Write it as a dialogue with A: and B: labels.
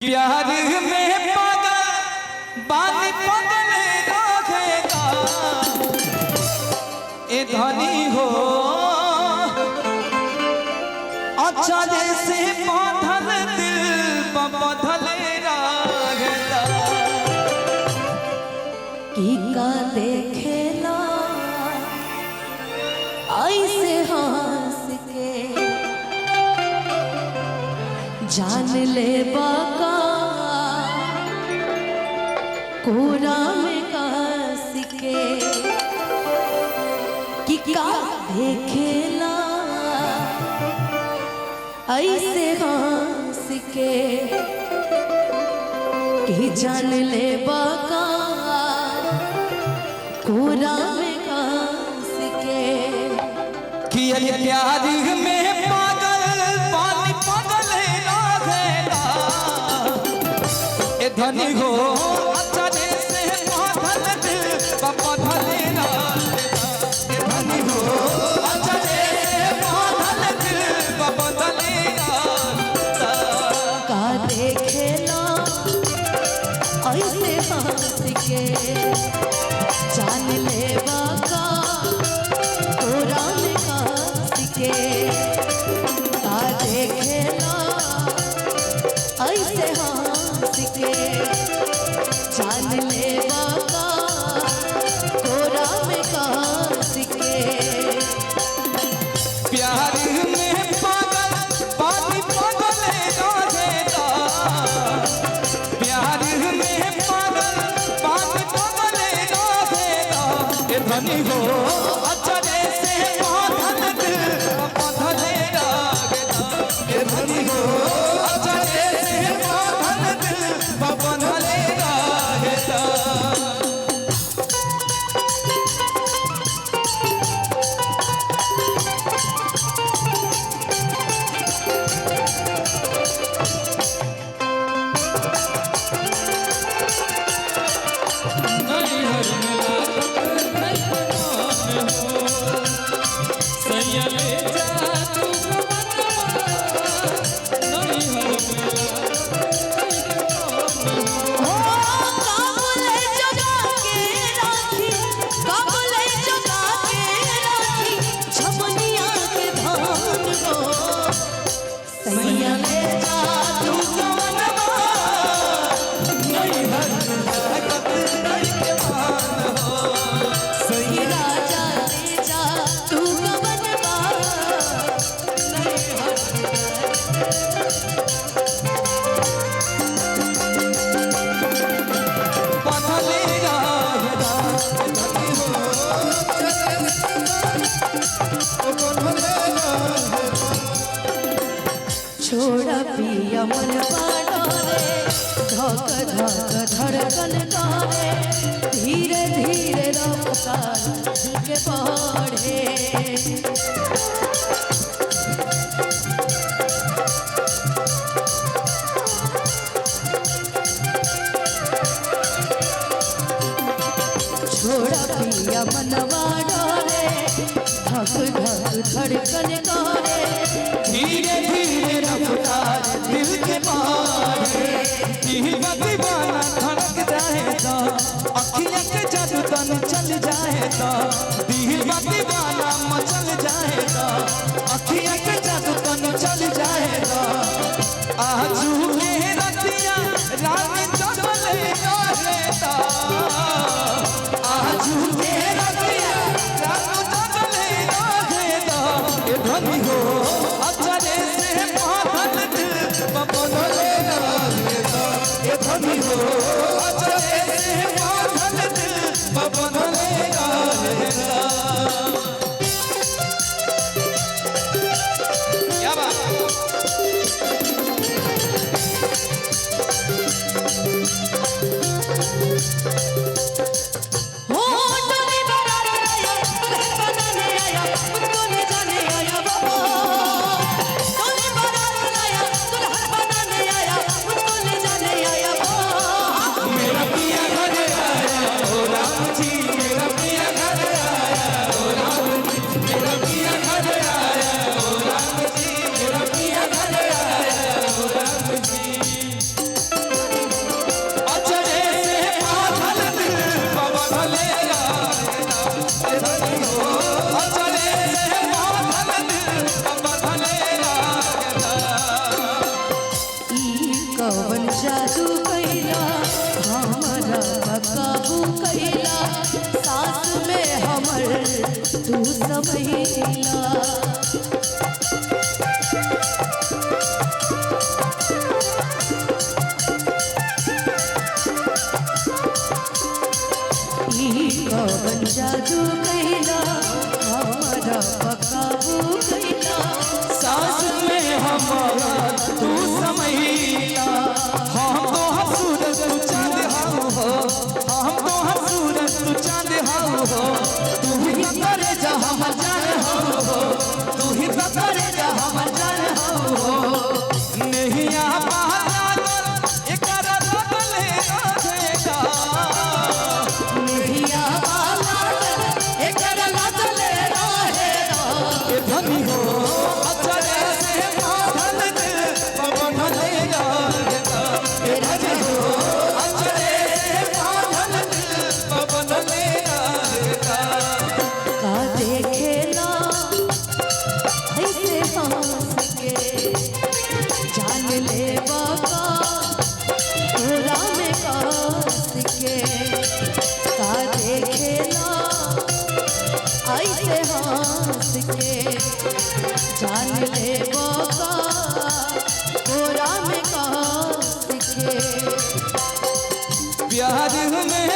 A: प्यार में पागल बानी पागल रहेगा ए धनी हो अच्छा जैसे बांधल दिल बंधल रहेगा
B: की का देखेला ऐसे हंस के जान ले बाका कोरा में कस के कि का देखेला ऐसे हंस के कि जान ले बाका कोरा में कस के
A: कि प्यार में पागल बानी पागल रहेगा ए धनी हो अच्छा जैसे बांधल दिल बंधल रहेगा ए धनी हो अच्छा जैसे बांधल दिल बंधल रहेगा
B: का देखेला ऐसे हंस के जान ले बाका कोरा में कस के का देखेला ऐसे हंस के जान ले बाका कोरा में कस के
A: प्यार में पागल बानी पागल रहेगा प्यार में पागल बानी पागल रहेगा ए धनी हो अच्छा जैसे बांधल दिल बंधल रहेगा ए धनी हो अच्छा जैसे बांधल दिल बंधल रहेगा
B: छोड़ा पिया मन बाडोरे धक धक धड़कन करे धीरे धीरे रफ्तार के बढ़े छोड़ा पिया मन बाडोरे धक धक धड़कन करे
A: धीरे धीरे रफ्तार दिल के मारे दिल दीवाना धड़क जाए तो अखियां के जादू तन चल जाए तो दिल दीवाना मचल जाए तो अखियां के जादू तन चल जाए तो आजू के रतिया रानी चले रहेता आजू के रतिया रानी चले रहेता ए धनी हो अच्छा जैसे बांधल दिल बंधल रहेगा ए धनी हो अच्छा जैसे बांधल दिल बंधल रहेगा क्या बात
B: हो टोली बरार आया घर बनाने आया मुझको ले जाने आया बाबा टोली बरार आया घर बनाने आया मुझको ले जाने आया बाबा कवन जादू कैला हमारा काबू कैला सास में हमर तू समैला कवन जादू कैला हमारा काबू कैला
A: सास में हमारा तू समैया हम तो हसूर तू चांद हो हम तो हसूर तू चांद हो तू ही करे जा हमर जान हो तू ही करे जा हमर जान हो नहीं आ पाला एकरा बदले रहेगा
B: नैया लागल एकर लागले रहेगा
A: ए धनी हो अचरे से बांधल दिल पवन ले जाएगा ए धनी हो अचरे से बांधल दिल पवन ले जाएगा
B: का देखेला ऐसे हंस के जान ले बाबा तोरा में कास के का देखेला ऐसे हंस के जान ले बाबा तोरा में कास के
A: प्यार में